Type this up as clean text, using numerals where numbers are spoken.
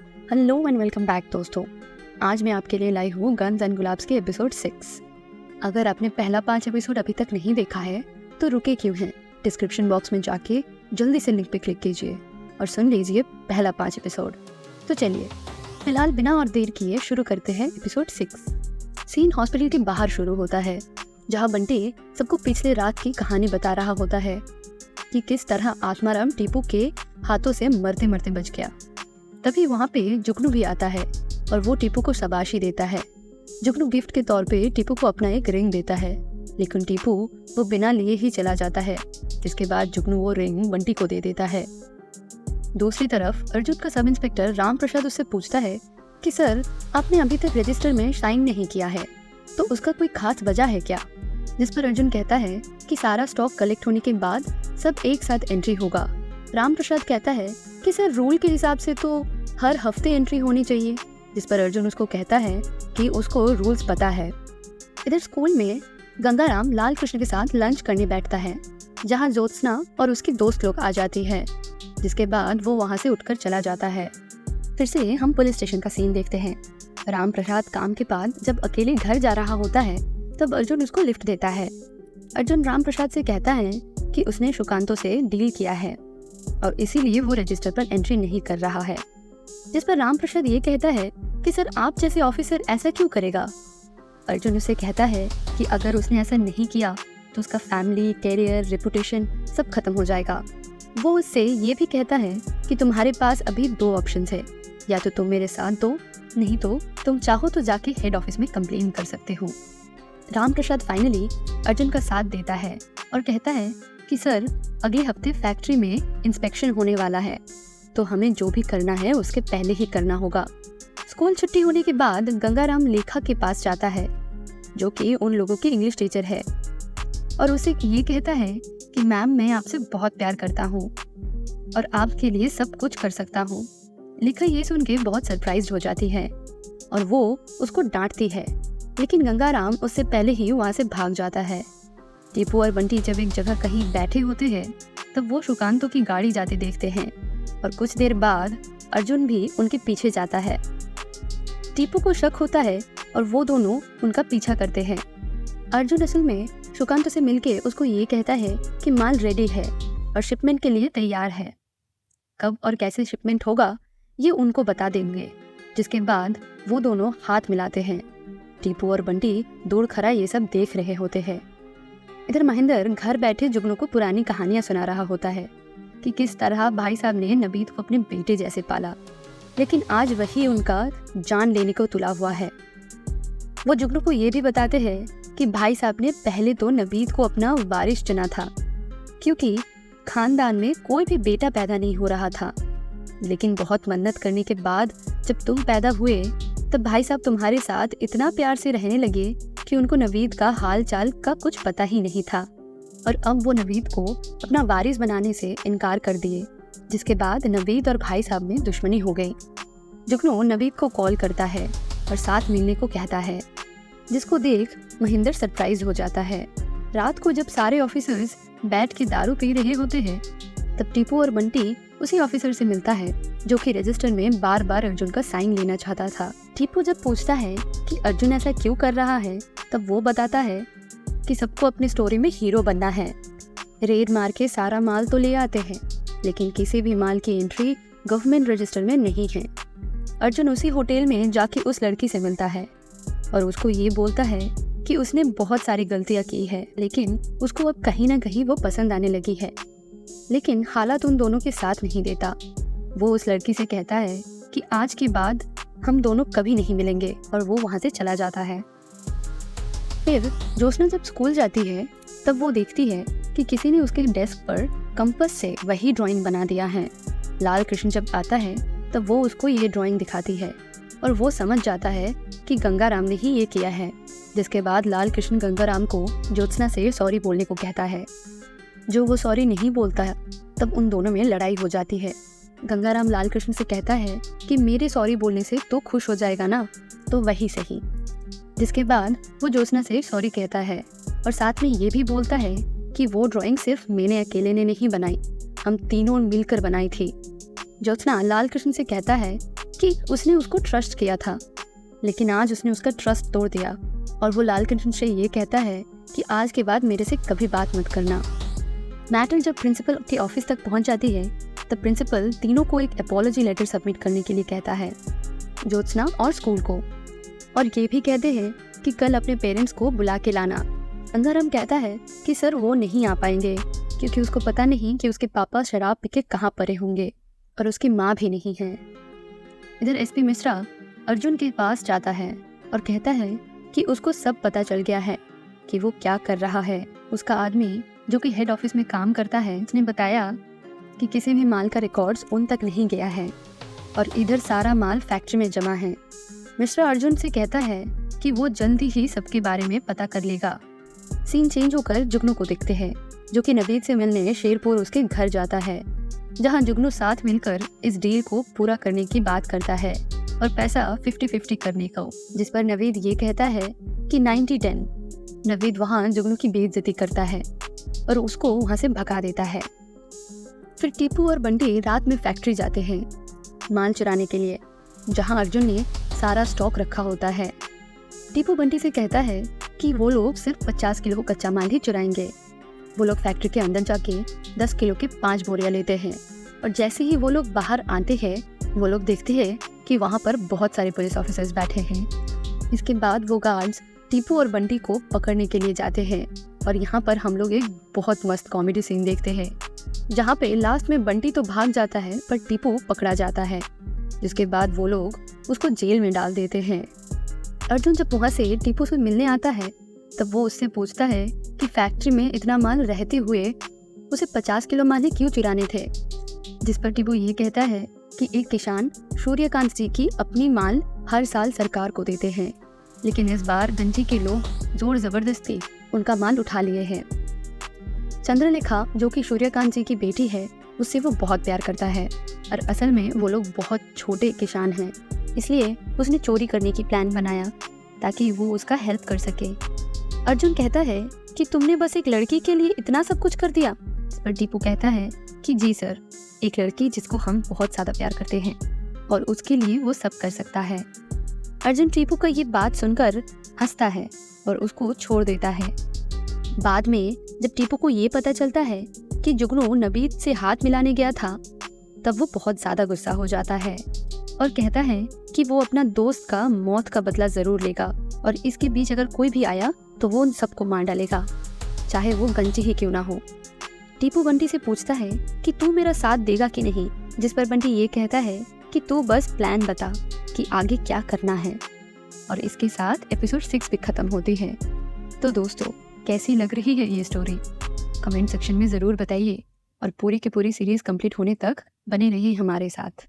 Hello and welcome back दोस्तों। आज मैं आपके लिए लाई हूँ गन्स एंड गुलाब्स के एपिसोड 6। अगर आपने पहला 5 एपिसोड अभी तक नहीं देखा है तो रुके क्यों हैं, डिस्क्रिप्शन बॉक्स में जाके जल्दी से लिंक पे क्लिक कीजिए और सुन लीजिए पहला 5 एपिसोड। तो चलिए फिलहाल बिना और देर किए शुरू करते हैं एपिसोड 6। सीन हॉस्पिटल के बाहर शुरू होता है, जहाँ बंटी सबको पिछले रात की कहानी बता रहा होता है कि किस तरह आत्माराम टीपू के हाथों से मरते मरते बच गया। तभी वहाँ पे जुगनू भी आता है और वो टीपू को शाबाशी देता है। जुगनू गिफ्ट के तौर पे टीपू को अपना एक रिंग देता है, लेकिन टीपू वो बिना लिए ही चला जाता है। जिसके बाद जुगनू वो रिंग बंटी को दे देता है। दूसरी तरफ अर्जुन का सब इंस्पेक्टर राम प्रसाद उससे पूछता है कि सर, आपने अभी तक रजिस्टर में साइन नहीं किया है, तो उसका कोई खास वजह है क्या? जिस पर अर्जुन कहता है कि सारा स्टॉक कलेक्ट होने के बाद सब एक साथ एंट्री होगा। राम प्रसाद कहता है कि सर, रूल के हिसाब से तो हर हफ्ते एंट्री होनी चाहिए। जिस पर अर्जुन उसको कहता है कि उसको रूल्स पता है। इधर स्कूल में गंगाराम लाल कृष्ण के साथ लंच करने बैठता है, जहां ज्योत्सना और उसकी दोस्त लोग आ जाती है। जिसके बाद वो वहां से उठकर चला जाता है। फिर से हम पुलिस स्टेशन का सीन देखते हैं। राम प्रसाद काम के बाद जब अकेले घर जा रहा होता है तब अर्जुन उसको लिफ्ट देता है। अर्जुन राम प्रसाद से कहता है कि उसने सुकांतो से डील किया है और इसीलिए वो रजिस्टर पर एंट्री नहीं कर रहा है। जिस पर राम प्रसाद ये कहता है कि सर, आप जैसे ऑफिसर ऐसा क्यों करेगा? अर्जुन उसे कहता है कि अगर उसने ऐसा नहीं किया तो उसका फैमिली, कैरियर, रेपुटेशन सब खत्म हो जाएगा। वो उससे ये भी कहता है कि तुम्हारे पास अभी 2 ऑप्शंस है, या तो तुम मेरे साथ दो, नहीं तो तुम चाहो तो जाके हेड ऑफिस में कंप्लेन कर सकते हो। राम प्रसाद फाइनली अर्जुन का साथ देता है और कहता है कि सर, अगले हफ्ते फैक्ट्री में इंस्पेक्शन होने वाला है, तो हमें जो भी करना है उसके पहले ही करना होगा। स्कूल छुट्टी होने के बाद गंगाराम लेखा के पास जाता है, जो कि उन लोगों की इंग्लिश टीचर है, और उसे ये कहता है कि मैम, मैं आपसे बहुत प्यार करता हूँ और आपके लिए सब कुछ कर सकता हूँ। लेखा ये सुन के बहुत सरप्राइज्ड हो जाती है और वो उसको डांटती है, लेकिन गंगाराम उससे पहले ही वहाँ से भाग जाता है। टीपू और बंटी जब एक जगह कहीं बैठे होते हैं तब वो सुकांतो की गाड़ी जाते देखते हैं और कुछ देर बाद अर्जुन भी उनके पीछे जाता है। टीपू को शक होता है और वो दोनों उनका पीछा करते हैं। अर्जुन असल में सुकांतो से मिलके उसको ये कहता है कि माल रेडी है और शिपमेंट के लिए तैयार है। कब और कैसे शिपमेंट होगा ये उनको बता देंगे। जिसके बाद वो दोनों हाथ मिलाते हैं। टीपू और बंटी दूर खड़ा ये सब देख रहे होते हैं। इधर महेंद्र घर बैठे जुगनू को पुरानी कहानियां सुना रहा होता है कि किस तरह भाई साहब ने नबीद को अपने बेटे जैसे पाला, लेकिन आज वही उनका जान लेने को तुला हुआ है। वो जुगनू को ये भी बताते हैं कि भाई साहब ने पहले तो नबीद को अपना वारिस चुना था, क्योंकि खानदान में कोई भी बेटा पैदा नहीं हो रहा था। लेकिन बहुत मन्नत करने के बाद जब तुम पैदा हुए तब भाई साहब तुम्हारे साथ इतना प्यार से रहने लगे कि उनको नवीद का हाल चाल का कुछ पता ही नहीं था, और अब वो नवीद को अपना वारिस बनाने से इनकार कर दिए। जिसके बाद नवीद और भाई साहब में दुश्मनी हो गई। जुगनू नवीद को कॉल करता है और साथ मिलने को कहता है, जिसको देख महेंद्र सरप्राइज हो जाता है। रात को जब सारे ऑफिसर्स बैठ के दारू पी रहे होते हैं तब टीपू और बंटी उसी ऑफिसर से मिलता है जो कि रजिस्टर में बार बार अर्जुन का साइन लेना चाहता था। टीपू जब पूछता है कि अर्जुन ऐसा क्यों कर रहा है तब वो बताता है कि सबको अपनी स्टोरी में हीरो बनना है। रेड मार के सारा माल तो ले आते हैं, लेकिन किसी भी माल की एंट्री गवर्नमेंट रजिस्टर में नहीं है। अर्जुन उसी होटल में जाके उस लड़की से मिलता है और उसको ये बोलता है कि उसने बहुत सारी गलतियाँ की है, लेकिन उसको अब कहीं ना कहीं वो पसंद आने लगी है। लेकिन हालात उन दोनों के साथ नहीं देता। वो उस लड़की से कहता है कि आज के बाद हम दोनों कभी नहीं मिलेंगे, और वो वहाँ से चला जाता है। फिर ज्योत्सना जब स्कूल जाती है तब वो देखती है कि किसी ने उसके डेस्क पर कंपास से वही ड्राइंग बना दिया है। लाल कृष्ण जब आता है तब वो उसको ये ड्राइंग दिखाती है और वो समझ जाता है कि गंगाराम ने ही ये किया है। जिसके बाद लाल कृष्ण गंगाराम को ज्योत्सना से सॉरी बोलने को कहता है। जो वो सॉरी नहीं बोलता है तब उन दोनों में लड़ाई हो जाती है। गंगाराम लाल कृष्ण से कहता है कि मेरे सॉरी बोलने से तो खुश हो जाएगा ना, तो वही सही। जिसके बाद वो ज्योत्सना से सॉरी कहता है और साथ में ये भी बोलता है कि वो ड्राइंग सिर्फ मैंने अकेले ने नहीं बनाई, हम तीनों मिलकर बनाई थी। ज्योत्सना लाल कृष्ण से कहता है कि उसने उसको ट्रस्ट किया था, लेकिन आज उसने उसका ट्रस्ट तोड़ दिया और वो लालकृष्ण से ये कहता है कि आज के बाद मेरे से कभी बात मत करना। मैटर जब प्रिंसिपल के ऑफिस तक पहुंच जाती है तब प्रिंसिपल तीनों को एक अपॉलॉजी लेटर सबमिट करने के लिए कहता है, ज्योत्सना और स्कूल को, और ये भी कहते हैं कि कल अपने पेरेंट्स को बुला के लाना। अंधाराम कहता है कि सर वो नहीं आ पाएंगे क्योंकि उसको पता नहीं कि उसके पापा शराब पी के कहाँ पड़े होंगे और उसकी माँ भी नहीं है। इधर एसपी मिश्रा अर्जुन के पास जाता है और कहता है कि उसको सब पता चल गया है कि वो क्या कर रहा है। उसका आदमी जो कि हेड ऑफिस में काम करता है उसने बताया कि किसी भी माल का रिकॉर्ड्स उन तक नहीं गया है और इधर सारा माल फैक्ट्री में जमा है। मिश्रा अर्जुन से कहता है कि वो जल्दी ही सबके बारे में पता कर लेगा। सीन चेंज होकर जुगनू को देखते हैं जो कि नवीद से मिलने शेरपुर उसके घर जाता है, जहां जुगनू साथ मिलकर इस डील को पूरा करने की बात करता है और पैसा 50-50 करने को, जिस पर नवीद ये कहता है कि 90-10। नवीद वहां जुगनू की बेइज्जती करता है और उसको वहां से भगा देता है। फिर टीपू और बंटी रात में फैक्ट्री जाते हैं माल चुराने के लिए, जहां अर्जुन ने सारा स्टॉक रखा होता है। टीपू बंटी से कहता है कि वो लोग सिर्फ 50 किलो कच्चा माल ही चुराएंगे। वो लोग फैक्ट्री के अंदर जाके 10 किलो के 5 बोरियां लेते हैं और जैसे ही वो लोग बाहर आते हैं वो लोग देखते हैं कि वहाँ पर बहुत सारे पुलिस ऑफिसर्स बैठे हैं। इसके बाद वो गार्ड्स टीपू और बंटी को पकड़ने के लिए जाते हैं और यहाँ पर हम लोग एक बहुत मस्त कॉमेडी सीन देखते हैं, जहाँ पे लास्ट में बंटी तो भाग जाता है पर टीपू पकड़ा जाता है, जिसके बाद वो लोग उसको जेल में डाल देते हैं। अर्जुन जब वहाँ से टीपू से मिलने आता है तब वो उससे पूछता है कि फैक्ट्री में इतना माल रहते हुए उसे 50 किलो माल ही क्यों चुराने थे, जिस पर टीपू ये कहता है कि एक किसान सूर्यकांत जी की अपनी माल हर साल सरकार को देते हैं, लेकिन इस बार गंजी के लोग जोर जबरदस्ती उनका माल उठा लिए हैं। चंद्रलेखा जो कि सूर्यकांत जी की बेटी है उससे वो बहुत प्यार करता है और असल में वो लोग बहुत छोटे किसान हैं, इसलिए उसने चोरी करने की प्लान बनाया ताकि वो उसका हेल्प कर सके। अर्जुन कहता है कि तुमने बस एक लड़की के लिए इतना सब कुछ कर दिया, इस पर टीपू कहता है कि जी सर, एक लड़की जिसको हम बहुत ज़्यादा प्यार करते हैं और उसके लिए वो सब कर सकता है। अर्जुन टीपू का ये बात सुनकर हंसता है और उसको छोड़ देता है। बाद में जब टीपू को ये पता चलता है कि जुगनू नवीद से हाथ मिलाने गया था तब वो बहुत ज़्यादा गुस्सा हो जाता है और कहता है कि वो अपना दोस्त का मौत का बदला ज़रूर लेगा और इसके बीच अगर कोई भी आया तो वो उन सबको मार डालेगा, चाहे वो गंजी ही क्यों ना हो। टीपू बंटी से पूछता है कि तू मेरा साथ देगा कि नहीं, जिस पर बंटी ये कहता है कि तू बस प्लान बता कि आगे क्या करना है। और इसके साथ एपिसोड 6 भी खत्म होती है। तो दोस्तों, कैसी लग रही है ये स्टोरी कमेंट सेक्शन में ज़रूर बताइए और पूरी की पूरी सीरीज़ कंप्लीट होने तक बने रहिए हमारे साथ।